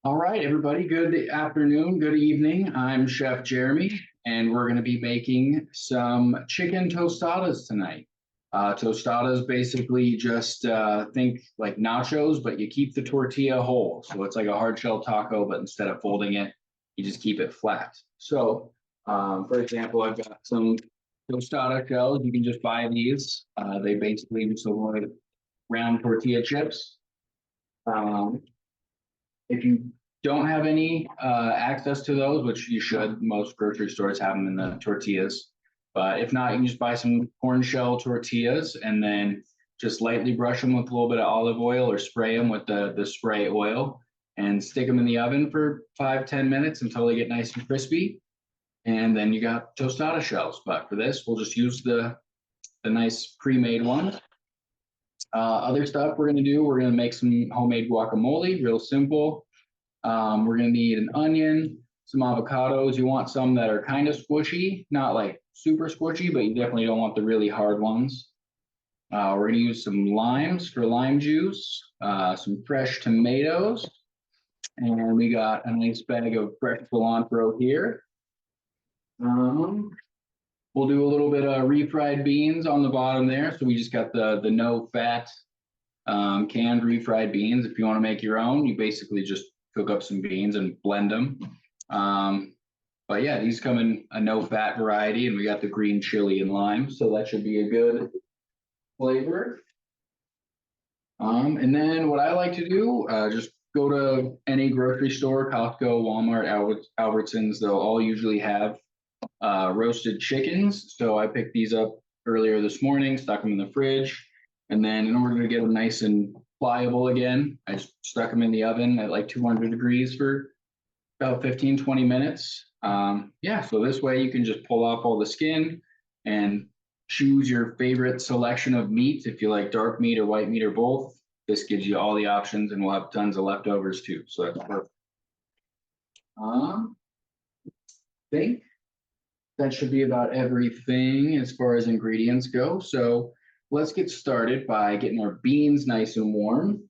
All right, everybody, good afternoon, good evening. I'm Chef Jeremy, and we're going to be making some chicken tostadas tonight. Tostadas basically just think like nachos, but you keep the tortilla whole. So it's like a hard shell taco, but instead of folding it, you just keep it flat. So, for example, I've got some tostada shells. You can just buy these. They basically just look like round tortilla chips. Um, if you don't have any access to those, which you should, most grocery stores have them in the tortillas. But if not, you can just buy some corn shell tortillas and then just lightly brush them with a little bit of olive oil or spray them with the spray oil and stick them in the oven for 5-10 minutes until they get nice and crispy. And then you got tostada shells. But for this, we'll just use the nice pre-made ones. Other stuff we're going to do, we're going to make some homemade guacamole, real simple. We're going to need an onion, some avocados. You want some that are kind of squishy, not like super squishy, but you definitely don't want the really hard ones. We're going to use some limes for lime juice, some fresh tomatoes, and we got a nice bag of fresh cilantro here. Um, we'll do a little bit of refried beans on the bottom there. So we just got the no fat canned refried beans. If you want to make your own, you basically just cook up some beans and blend them. But yeah, these come in a no fat variety, and we got the green chili and lime, so that should be a good flavor. And then what I like to do, just go to any grocery store, Costco, Walmart, Albertsons. They'll all usually have roasted chickens. So I picked these up earlier this morning, stuck them in the fridge. And then in order to get them nice and pliable again, I just stuck them in the oven at like 200 degrees for about 15-20 minutes. Yeah, so this way you can just pull off all the skin and choose your favorite selection of meat. If you like dark meat or white meat or both, this gives you all the options, and we'll have tons of leftovers too. So that's perfect. I think that should be about everything as far as ingredients go. So let's get started by getting our beans nice and warm.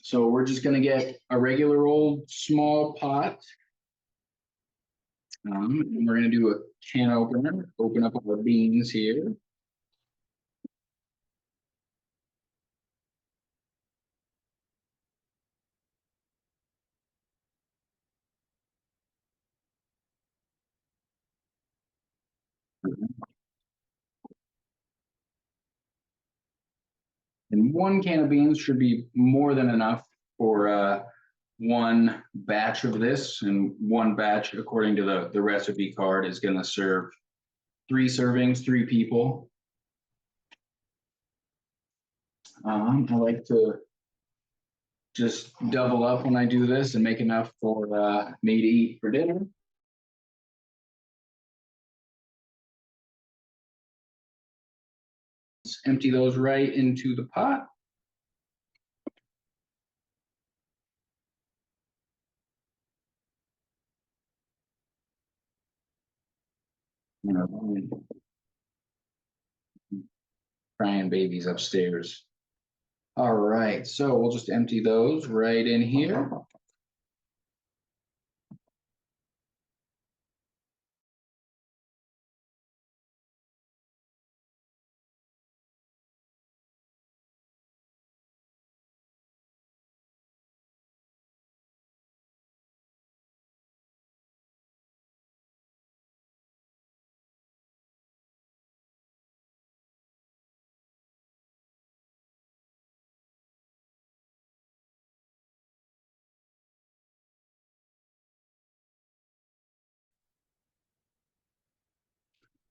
So we're just going to get a regular old small pot. And we're going to do a can opener, open up our beans here. And one can of beans should be more than enough for one batch of this. And one batch, according to the recipe card, is going to serve 3 servings, 3 people. I like to just double up when I do this and make enough for me to eat for dinner. Just empty those right into the pot. Crying babies upstairs. All right, so we'll just empty those right in here.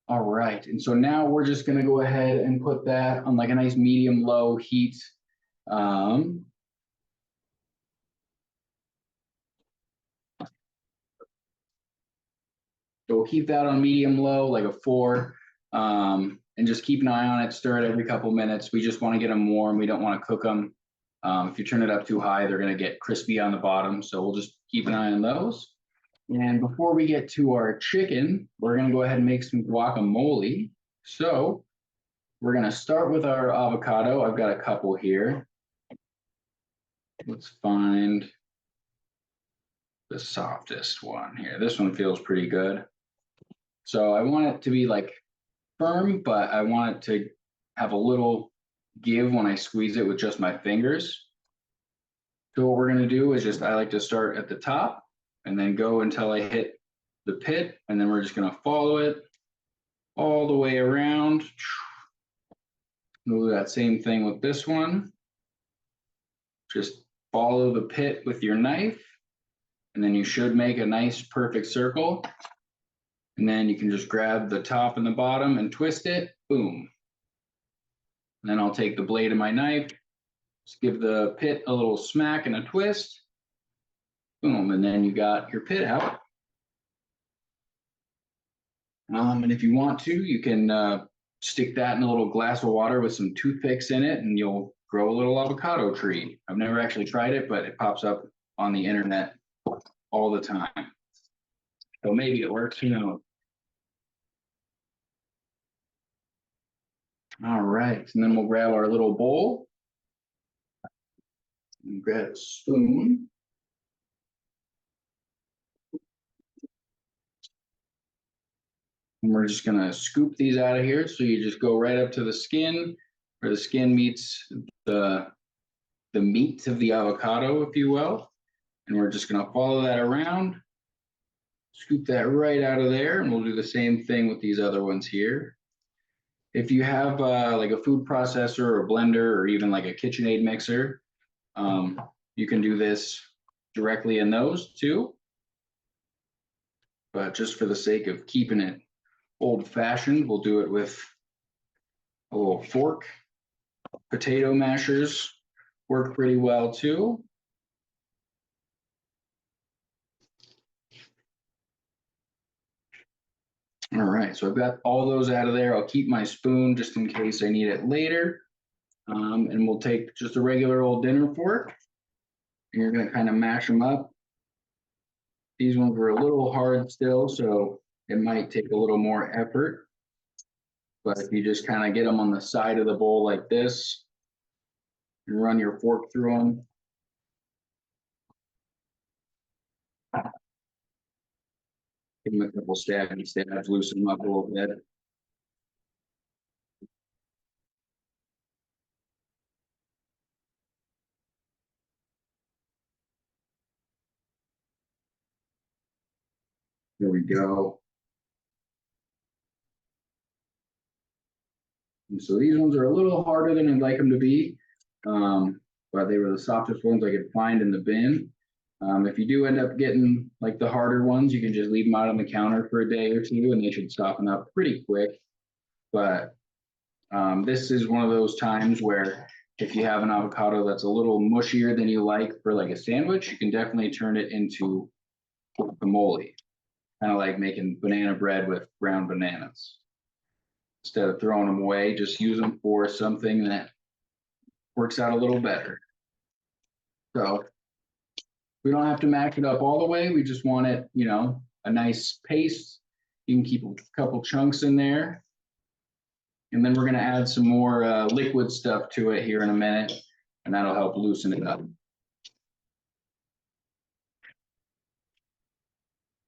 All right, and so now we're just gonna go ahead and put that on like a nice medium-low heat. Um, so we'll keep that on medium-low, like a 4, and just keep an eye on it, stir it every couple minutes. We just wanna get them warm, we don't wanna cook them. If you turn it up too high, they're gonna get crispy on the bottom, so we'll just keep an eye on those. And before we get to our chicken, we're gonna go ahead and make some guacamole. So we're gonna start with our avocado. I've got a couple here. Let's find the softest one here. This one feels pretty good. So I want it to be like firm, but I want it to have a little give when I squeeze it with just my fingers. So what we're gonna do is just, I like to start at the top and then go until I hit the pit, and then we're just gonna follow it all the way around. We'll do that same thing with this one. Just follow the pit with your knife, and then you should make a nice perfect circle. And then you can just grab the top and the bottom and twist it, boom. And then I'll take the blade of my knife, just give the pit a little smack and a twist, boom, and then you got your pit out. And if you want to, you can stick that in a little glass of water with some toothpicks in it, and you'll grow a little avocado tree. I've never actually tried it, but it pops up on the internet all the time. So maybe it works, who knows? All right, and then we'll grab our little bowl and grab a spoon. And we're just gonna scoop these out of here. So you just go right up to the skin, where the skin meets the meat of the avocado, if you will. And we're just gonna follow that around, scoop that right out of there, and we'll do the same thing with these other ones here. If you have like a food processor or a blender or even like a KitchenAid mixer, you can do this directly in those too. But just for the sake of keeping it old fashioned, we'll do it with a little fork. Potato mashers work pretty well too. All right, so I've got all those out of there. I'll keep my spoon just in case I need it later. And we'll take just a regular old dinner fork, and you're gonna kind of mash them up. These ones were a little hard still, so it might take a little more effort. But if you just kind of get them on the side of the bowl like this, and run your fork through them. Give them a couple stabs, loosen them up a little bit. There we go. And so these ones are a little harder than I'd like them to be, but they were the softest ones I could find in the bin. If you do end up getting like the harder ones, you can just leave them out on the counter for a day or two, and they should soften up pretty quick. But this is one of those times where if you have an avocado that's a little mushier than you like for like a sandwich, you can definitely turn it into guacamole, kind of like making banana bread with ground bananas. Instead of throwing them away, just use them for something that works out a little better. So we don't have to mash it up all the way. We just want it, you know, a nice paste. You can keep a couple chunks in there. And then we're gonna add some more liquid stuff to it here in a minute, and that'll help loosen it up.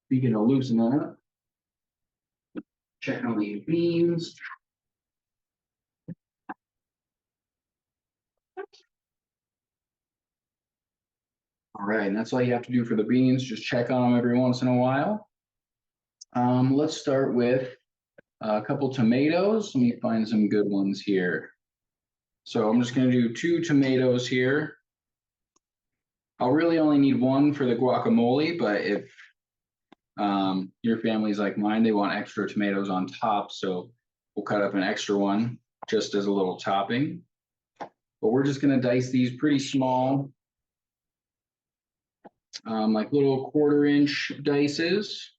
Speaking of loosening up, check on these beans. All right, and that's all you have to do for the beans. Just check on them every once in a while. Let's start with a couple tomatoes. Let me find some good ones here. So I'm just gonna do 2 tomatoes here. I'll really only need 1 for the guacamole, but if your family's like mine, they want extra tomatoes on top, so we'll cut up an extra one just as a little topping. But we're just gonna dice these pretty small, like little 1/4-inch dices.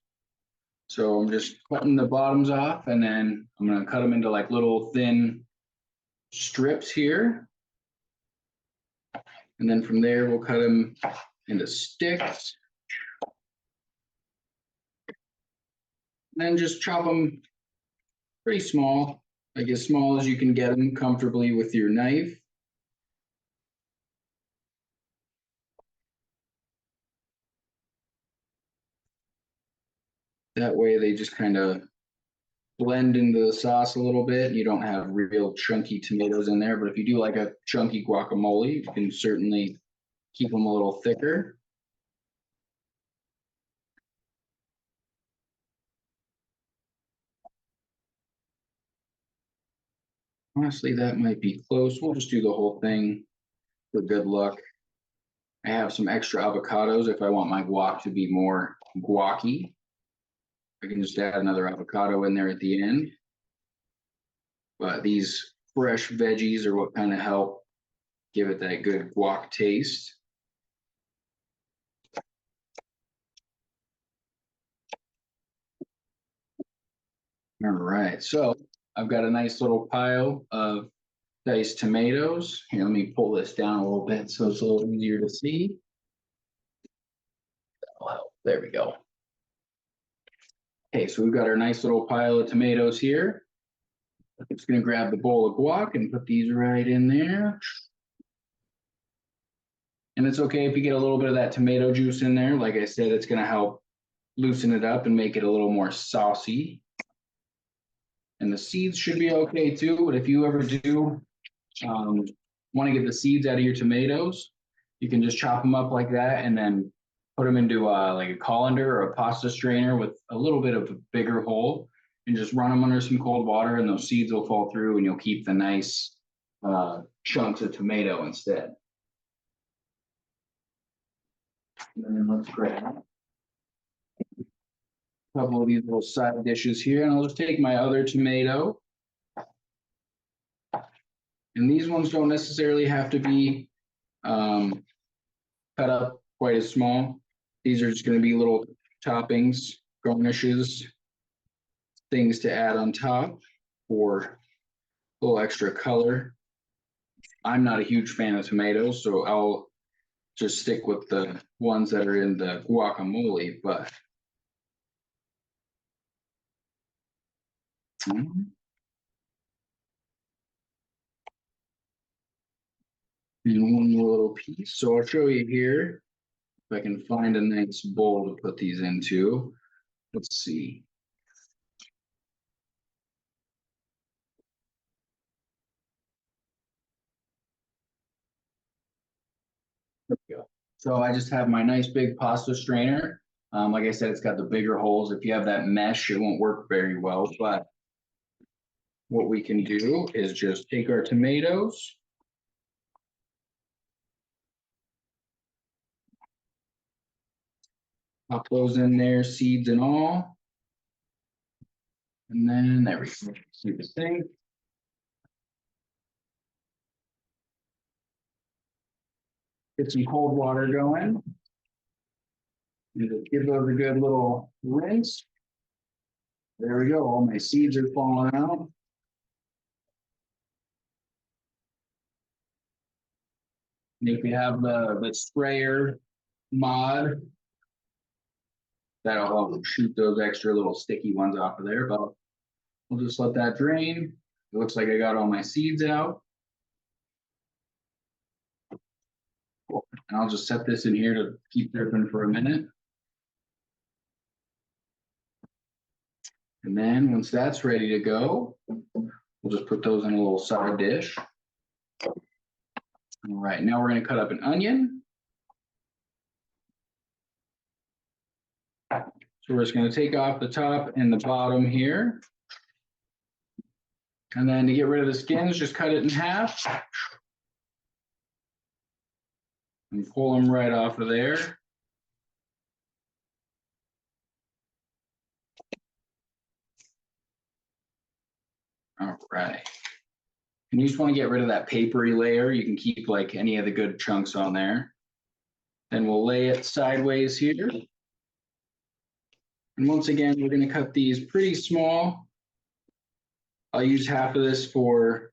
So I'm just cutting the bottoms off, and then I'm gonna cut them into like little thin strips here. And then from there, we'll cut them into sticks. And then just chop them pretty small, like as small as you can get them comfortably with your knife. That way they just kind of blend into the sauce a little bit. You don't have real chunky tomatoes in there, but if you do like a chunky guacamole, you can certainly keep them a little thicker. Honestly, that might be close. We'll just do the whole thing for good luck. I have some extra avocados if I want my guac to be more guacy. I can just add another avocado in there at the end. But these fresh veggies are what kind of help give it that good guac taste. All right, so I've got a nice little pile of diced tomatoes. Here, let me pull this down a little bit so it's a little easier to see. Oh, there we go. Okay, so we've got our nice little pile of tomatoes here. I'm just gonna grab the bowl of guac and put these right in there. And it's okay if you get a little bit of that tomato juice in there. Like I said, it's gonna help loosen it up and make it a little more saucy. And the seeds should be okay too, but if you ever do want to get the seeds out of your tomatoes, you can just chop them up like that and then put them into like a colander or a pasta strainer with a little bit of a bigger hole and just run them under some cold water and those seeds will fall through and you'll keep the nice chunks of tomato instead. And then let's grab a couple of these little side dishes here and I'll just take my other tomato. And these ones don't necessarily have to be cut up quite as small. These are just going to be little toppings, garnishes, things to add on top for a little extra color. I'm not a huge fan of tomatoes, so I'll just stick with the ones that are in the guacamole, but and one more little piece. So I'll show you here if I can find a nice bowl to put these into. Let's see. There we go. So I just have my nice big pasta strainer. Like I said, it's got the bigger holes. If you have that mesh, it won't work very well. But what we can do is just take our tomatoes. Pop those in there, seeds and all. And then there we go. See the thing. Get some cold water going. And just give those a good little rinse. There we go. All my seeds are falling out. And if you have the sprayer mod, that'll help shoot those extra little sticky ones off of there. But we'll just let that drain. It looks like I got all my seeds out. Cool. And I'll just set this in here to keep dripping for a minute. And then once that's ready to go, we'll just put those in a little side dish. All right, now we're going to cut up an onion. So we're just going to take off the top and the bottom here. And then to get rid of the skins, just cut it in half. And pull them right off of there. All right. And you just want to get rid of that papery layer. You can keep like any of the good chunks on there. Then we'll lay it sideways here. And once again, we're going to cut these pretty small. I'll use half of this for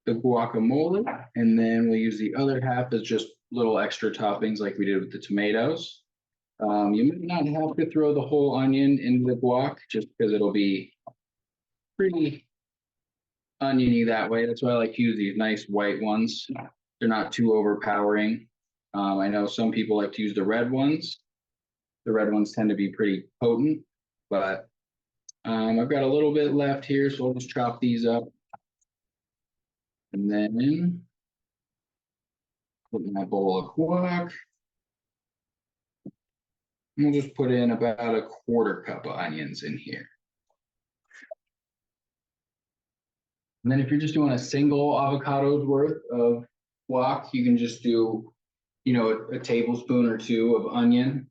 the guacamole, and then we'll use the other half as just little extra toppings like we did with the tomatoes. You might not have to throw the whole onion into the guac just because it'll be pretty oniony that way. That's why I like to use these nice white ones. They're not too overpowering. I know some people like to use the red ones. The red ones tend to be pretty potent. but I've got a little bit left here, so I'll just chop these up. And then put in my bowl of guac. And we'll just put in about a quarter cup of onions in here. And then if you're just doing a single avocado's worth of guac, you can just do, a tablespoon or two of onion,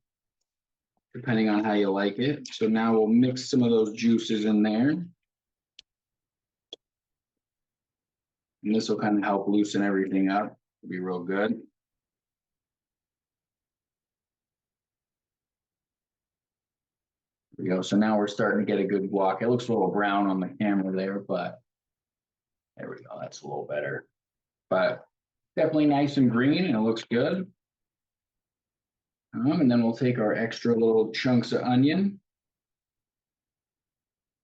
depending on how you like it. So now we'll mix some of those juices in there. And this will kind of help loosen everything up. It'll be real good. There we go. So now we're starting to get a good guac. It looks a little brown on the camera there, but there we go. That's a little better. But definitely nice and green, and it looks good. And then we'll take our extra little chunks of onion.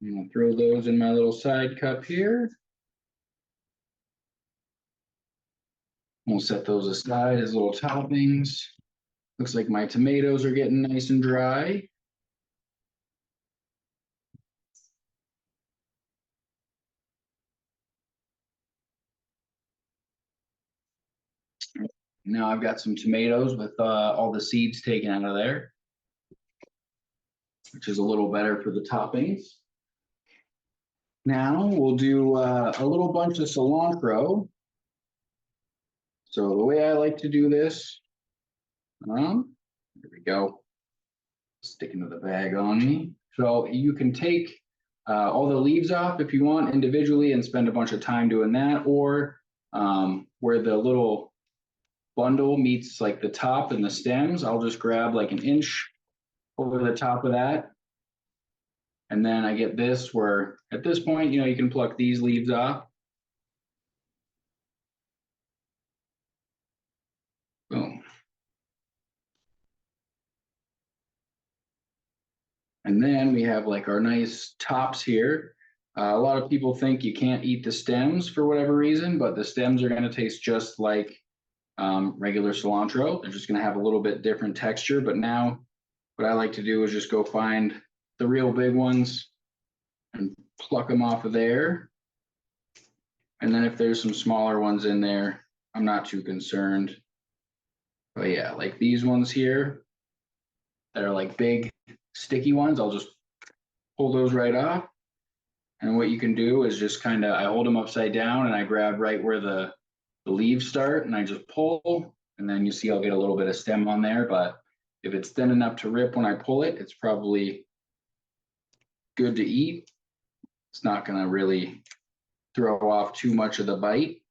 And I'll throw those in my little side cup here. We'll set those aside as little toppings. Looks like my tomatoes are getting nice and dry. Now I've got some tomatoes with all the seeds taken out of there, which is a little better for the toppings. Now we'll do a little bunch of cilantro. So the way I like to do this, there we go, sticking to the bag on me. So you can take all the leaves off if you want individually and spend a bunch of time doing that, or where the little bundle meets like the top and the stems, I'll just grab like an inch over the top of that. And then I get this where at this point, you can pluck these leaves off. Boom. And then we have like our nice tops here. A lot of people think you can't eat the stems for whatever reason, but the stems are going to taste just like regular cilantro. They're just going to have a little bit different texture. But now what I like to do is just go find the real big ones and pluck them off of there. And then if there's some smaller ones in there, I'm not too concerned. But yeah, like these ones here that are like big sticky ones, I'll just pull those right off. And what you can do is just kind of, I hold them upside down and I grab right where the leaves start and I just pull, and then you see I'll get a little bit of stem on there. But if it's thin enough to rip when I pull it, it's probably good to eat. It's not going to really throw off too much of the bite.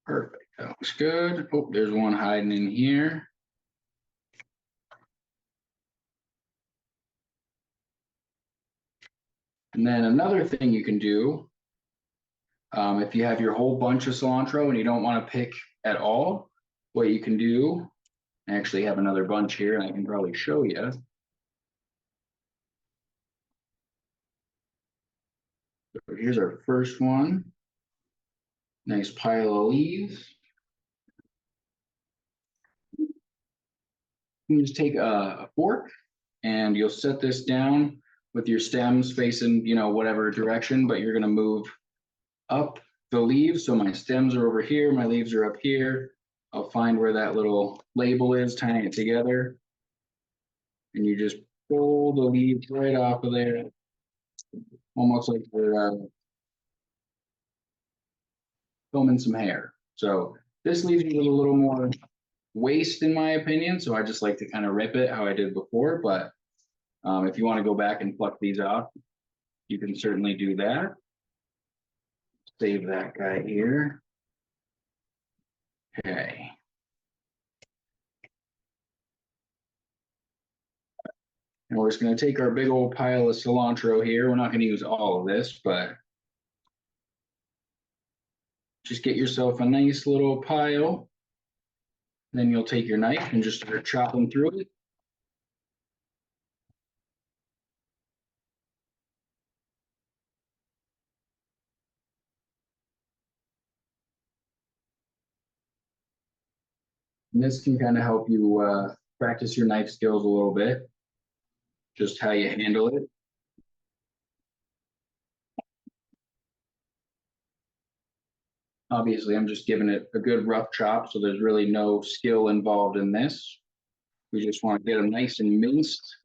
Perfect. That looks good. Oh, there's one hiding in here. And then another thing you can do, if you have your whole bunch of cilantro and you don't want to pick at all, what you can do, I actually have another bunch here and I can probably show you. So here's our first one. Nice pile of leaves. You can just take a fork and you'll set this down with your stems facing, whatever direction, but you're going to move up the leaves. So my stems are over here, my leaves are up here. I'll find where that little label is, tying it together. And you just pull the leaves right off of there, almost like you're filming some hair. So this leaves you with a little more waste in my opinion. So I just like to kind of rip it how I did before. But if you want to go back and pluck these off, you can certainly do that. Save that guy here. Okay. And we're just going to take our big old pile of cilantro here. We're not going to use all of this, but just get yourself a nice little pile. Then you'll take your knife and just start chopping through it. And this can kind of help you practice your knife skills a little bit, just how you handle it. Obviously, I'm just giving it a good rough chop, so there's really no skill involved in this. We just want to get them nice and minced.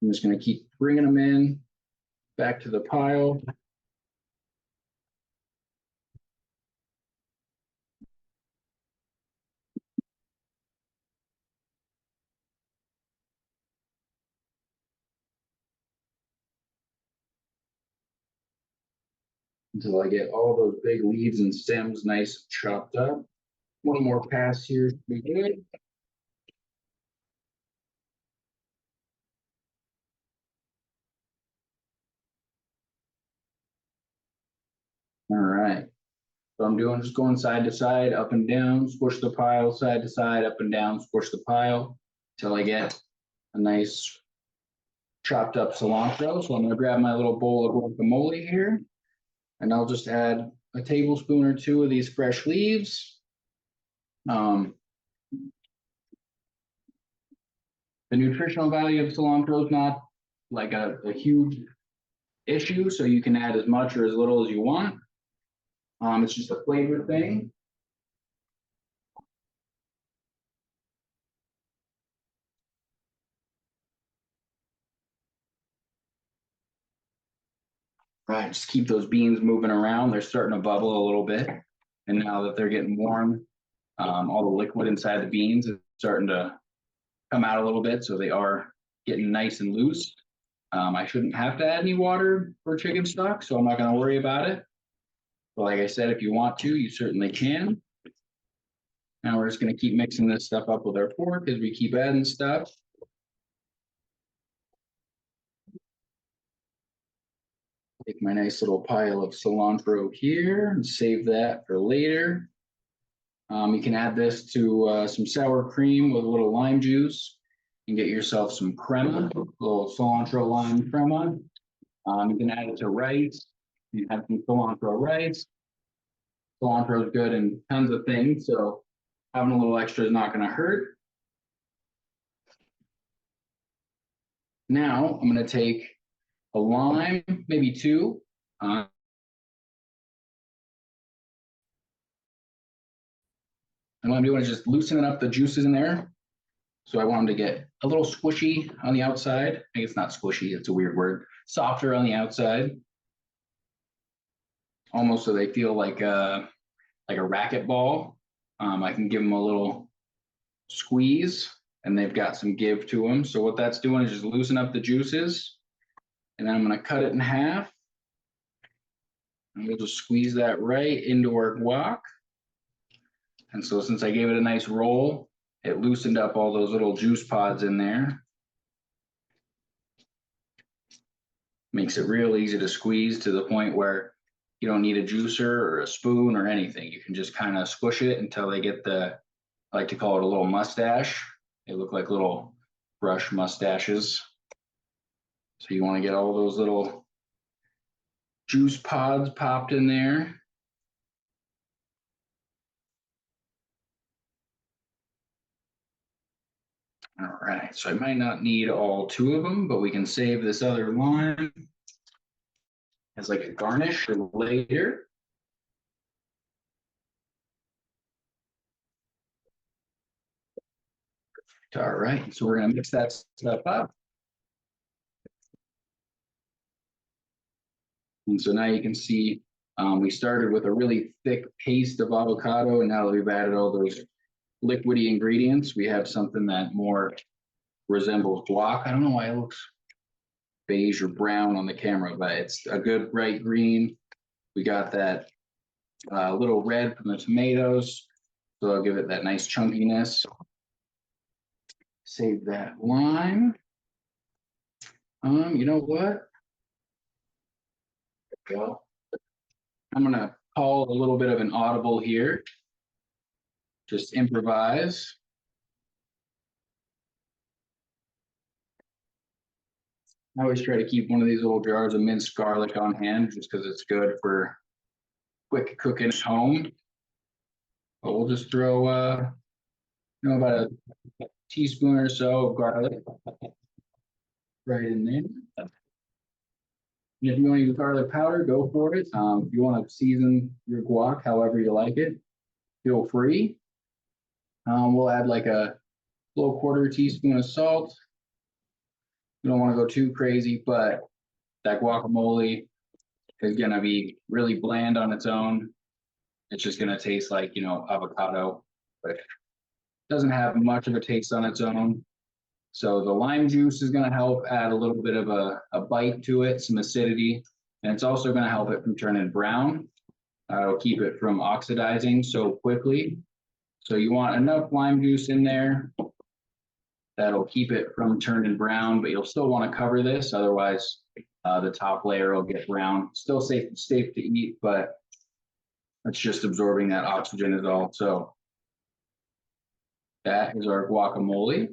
I'm just going to keep bringing them in back to the pile. Until I get all those big leaves and stems nice and chopped up. One more pass here should be good. All right. So I'm doing just going side to side, up and down, squish the pile, side to side, up and down, squish the pile until I get a nice chopped up cilantro. So I'm going to grab my little bowl of guacamole here, and I'll just add a tablespoon or two of these fresh leaves. Um, the nutritional value of cilantro is not like a huge issue, so you can add as much or as little as you want. It's just a flavor thing. Right, just keep those beans moving around. They're starting to bubble a little bit. And now that they're getting warm, all the liquid inside the beans is starting to come out a little bit. So they are getting nice and loose. I shouldn't have to add any water for chicken stock, so I'm not going to worry about it. But like I said, if you want to, you certainly can. Now we're just going to keep mixing this stuff up with our fork as we keep adding stuff. Take my nice little pile of cilantro here and save that for later. You can add this to some sour cream with a little lime juice and get yourself some crema, a little cilantro lime crema. You can add it to rice. You can have some cilantro rice. Cilantro is good in tons of things, so having a little extra is not going to hurt. Now I'm going to take a lime, maybe two. And what I'm doing is just loosening up the juices in there. So I want them to get a little squishy on the outside. I think it's not squishy, it's a weird word. Softer on the outside. Almost so they feel like a racket ball. I can give them a little squeeze and they've got some give to them. So what that's doing is just loosen up the juices. And then I'm going to cut it in half. And we'll just squeeze that right into our guac. And so since I gave it a nice roll, it loosened up all those little juice pods in there. Makes it real easy to squeeze to the point where you don't need a juicer or a spoon or anything. You can just kind of squish it until they get the, I like to call it a little mustache. They look like little brush mustaches. So you want to get all those little juice pods popped in there. All right, so I might not need all two of them, but we can save this other lime as like a garnish for later. All right, so we're gonna mix that stuff up. And so now you can see we started with a really thick paste of avocado, and now that we've added all those liquidy ingredients, we have something that more resembles guac. I don't know why it looks beige or brown on the camera, but it's a good bright green. We got that little red from the tomatoes, so I'll give it that nice chunkiness. Save that lime. You know what? Well, I'm gonna call a little bit of an audible here. Just improvise. I always try to keep one of these little jars of minced garlic on hand just because it's good for quick cooking at home. But we'll just throw, about a teaspoon or so of garlic right in there. And if you want to use garlic powder, go for it. If you want to season your guac however you like it, feel free. We'll add like a little quarter teaspoon of salt. You don't want to go too crazy, but that guacamole is going to be really bland on its own. It's just going to taste like, avocado, but it doesn't have much of a taste on its own. So the lime juice is going to help add a little bit of a bite to it, some acidity, and it's also going to help it from turning brown. It'll keep it from oxidizing so quickly. So you want enough lime juice in there that'll keep it from turning brown, but you'll still want to cover this, otherwise the top layer will get brown. Still safe to eat, but it's just absorbing that oxygen is all. So that is our guacamole.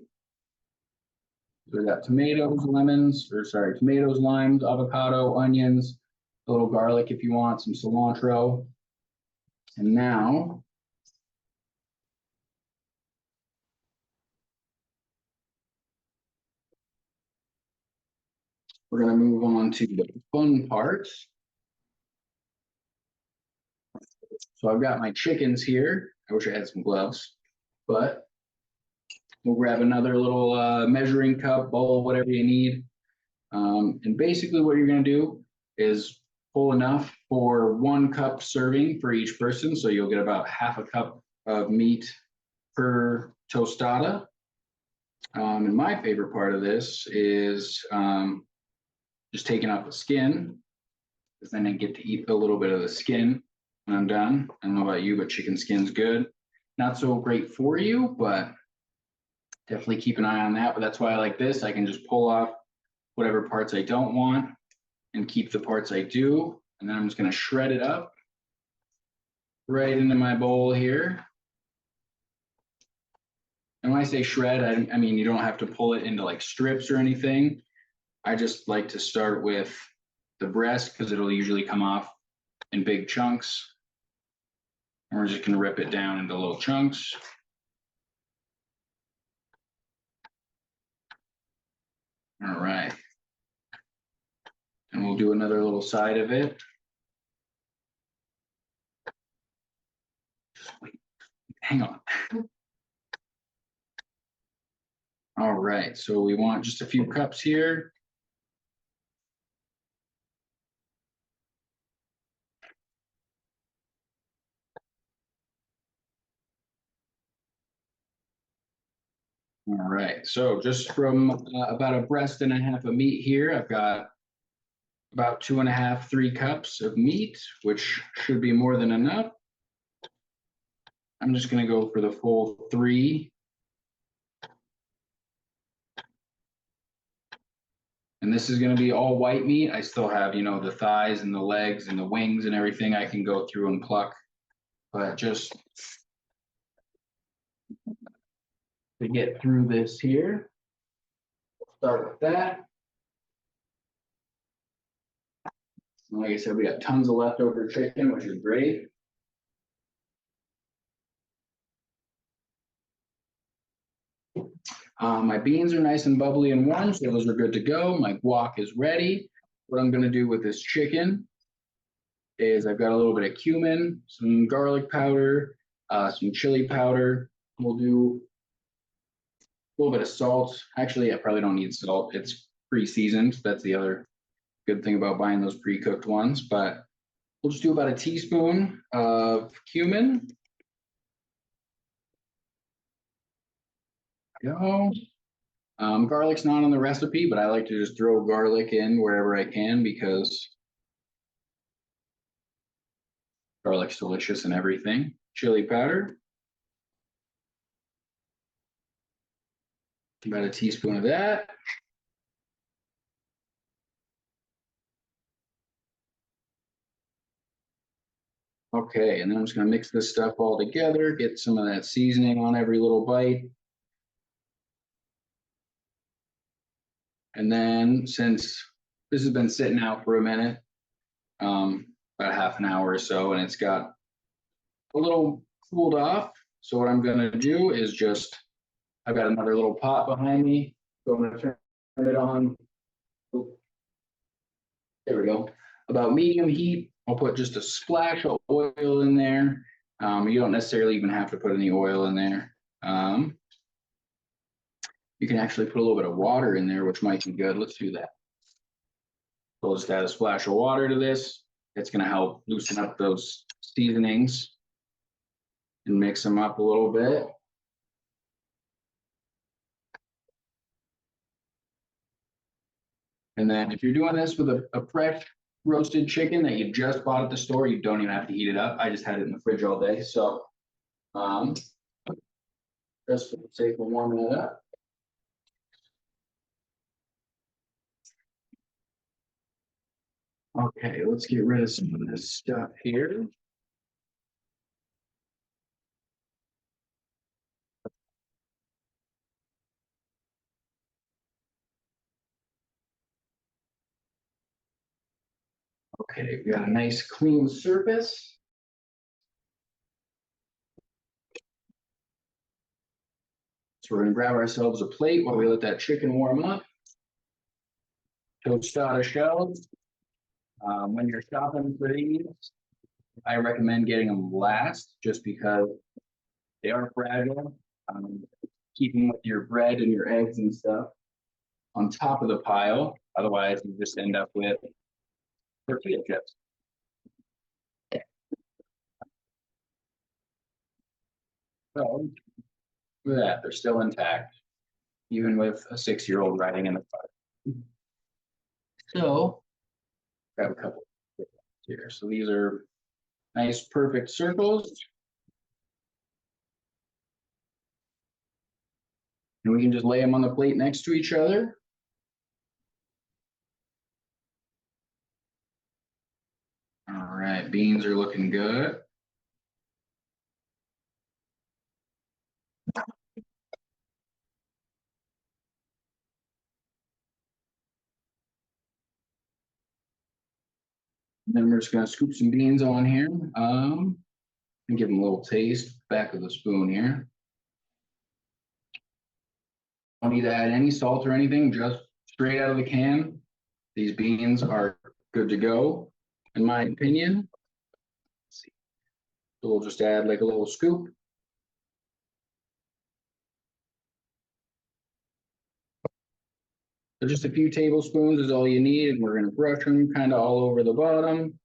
So we got tomatoes, limes, avocado, onions, a little garlic if you want, some cilantro. And now we're going to move on to the fun part. So I've got my chickens here. I wish I had some gloves, but we'll grab another little measuring cup, bowl, whatever you need. And basically what you're going to do is pull enough for 1 cup serving for each person. So you'll get about half a cup of meat per tostada. And my favorite part of this is just taking off the skin, because then I get to eat a little bit of the skin when I'm done. I don't know about you, but chicken skin's good. Not so great for you, but definitely keep an eye on that. But that's why I like this. I can just pull off whatever parts I don't want and keep the parts I do. And then I'm just going to shred it up right into my bowl here. And when I say shred, I mean, you don't have to pull it into like strips or anything. I just like to start with the breast because it'll usually come off in big chunks. And we're just going to rip it down into little chunks. All right. And we'll do another little side of it. Just wait. Hang on. All right, so we want just a few cups here. All right, so just from about a breast and a half of meat here, I've got about 2.5, 3 cups of meat, which should be more than enough. I'm just gonna go for the full 3. And this is gonna be all white meat. I still have, the thighs and the legs and the wings and everything I can go through and pluck. But just to get through this here, we'll start with that. Like I said, we got tons of leftover chicken, which is great. My beans are nice and bubbly and warm, so those are good to go. My guac is ready. What I'm gonna do with this chicken is I've got a little bit of cumin, some garlic powder, some chili powder. We'll do a little bit of salt. Actually, I probably don't need salt. It's pre-seasoned. That's the other good thing about buying those pre-cooked ones. But we'll just do about a teaspoon of cumin. Go. Garlic's not on the recipe, but I like to just throw garlic in wherever I can because garlic's delicious and everything. Chili powder. About a teaspoon of that. Okay, and then I'm just gonna mix this stuff all together, get some of that seasoning on every little bite. And then since this has been sitting out for a minute, about half an hour or so, and it's got a little cooled off. So what I'm gonna do is just, I've got another little pot behind me. So I'm gonna turn it on. There we go. About medium heat. I'll put just a splash of oil in there. You don't necessarily even have to put any oil in there. You can actually put a little bit of water in there, which might be good. Let's do that. So we'll just add a splash of water to this. It's going to help loosen up those seasonings and mix them up a little bit. And then if you're doing this with a fresh roasted chicken that you just bought at the store, you don't even have to heat it up. I just had it in the fridge all day. So just for the sake of warming it up. Okay, let's get rid of some of this stuff here. Okay, we got a nice clean surface. So we're gonna grab ourselves a plate while we let that chicken warm up. Tostada shells. When you're shopping for these, I recommend getting them last just because they are fragile. Keeping with your bread and your eggs and stuff on top of the pile. Otherwise, you just end up with tortilla chips. So, look at that, they're still intact, even with a 6-year-old riding in the car. So, grab a couple here. So these are nice, perfect circles. And we can just lay them on the plate next to each other. All right, beans are looking good. Then we're just gonna scoop some beans on here. And give them a little taste, back of the spoon here. Don't need to add any salt or anything, just straight out of the can. These beans are good to go, in my opinion. Let's see. So we'll just add like a little scoop. So just a few tablespoons is all you need, and we're gonna brush them kind of all over the bottom.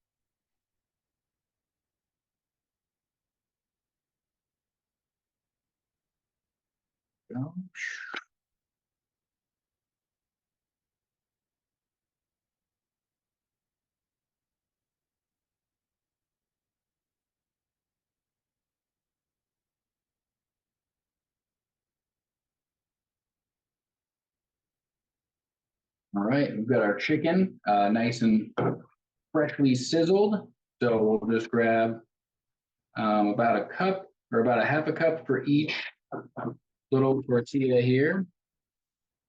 All right, we've got our chicken nice and freshly sizzled. So we'll just grab about a cup or about a half a cup for each little tortilla here.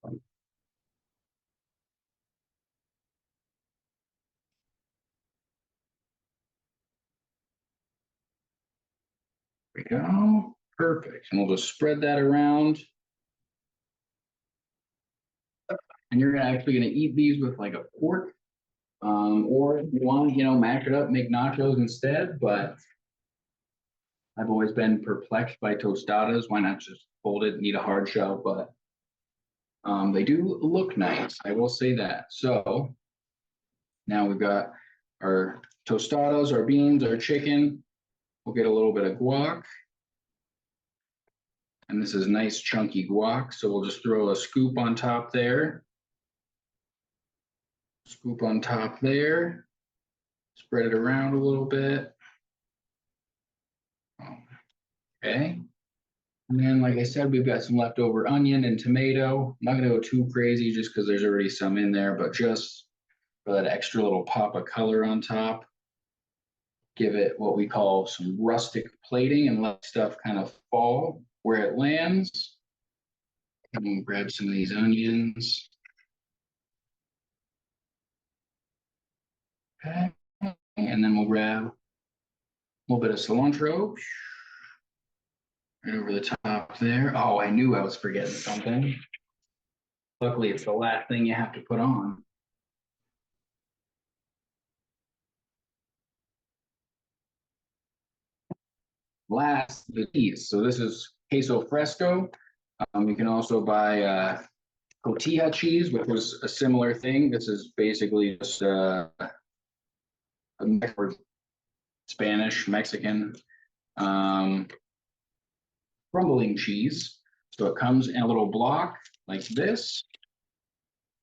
There we go. Perfect. And we'll just spread that around. And you're actually going to eat these with like a fork. Or if you want, mash it up, make nachos instead. But I've always been perplexed by tostadas. Why not just fold it and eat a hard shell? But they do look nice. I will say that. So now we've got our tostadas, our beans, our chicken. We'll get a little bit of guac. And this is nice chunky guac. So we'll just throw a scoop on top there. Scoop on top there. Spread it around a little bit. Okay. And then, like I said, we've got some leftover onion and tomato. I'm not going to go too crazy just because there's already some in there, but just for that extra little pop of color on top. Give it what we call some rustic plating and let stuff kind of fall where it lands. And we'll grab some of these onions. Okay. And then we'll grab a little bit of cilantro right over the top there. Oh, I knew I was forgetting something. Luckily, it's the last thing you have to put on. Last, the cheese. So this is queso fresco. You can also buy cotija cheese, which was a similar thing. This is basically just a Spanish, Mexican um, crumbling cheese. So it comes in a little block like this.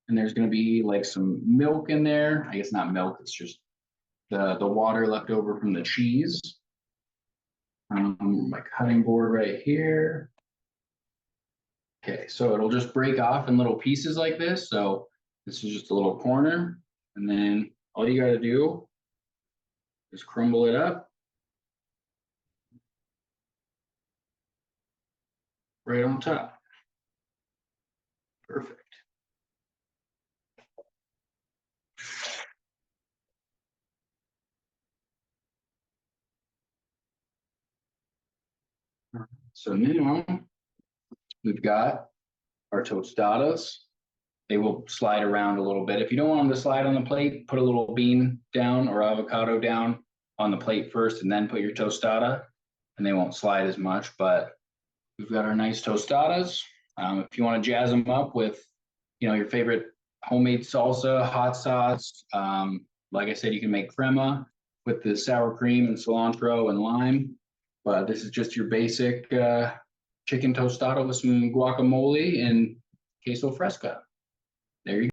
And there's going to be like some milk in there. I guess not milk, it's just the water left over from the cheese. My cutting board right here. Okay, so it'll just break off in little pieces like this. So this is just a little corner. And then all you got to do is crumble it up right on top. Perfect. So now we've got our tostadas. They will slide around a little bit. If you don't want them to slide on the plate, put a little bean down or avocado down on the plate first and then put your tostada and they won't slide as much. But we've got our nice tostadas. If you want to jazz them up with, your favorite homemade salsa, hot sauce. Like I said, you can make crema with the sour cream and cilantro and lime. But this is just your basic chicken tostada with some guacamole and queso fresca. There you go.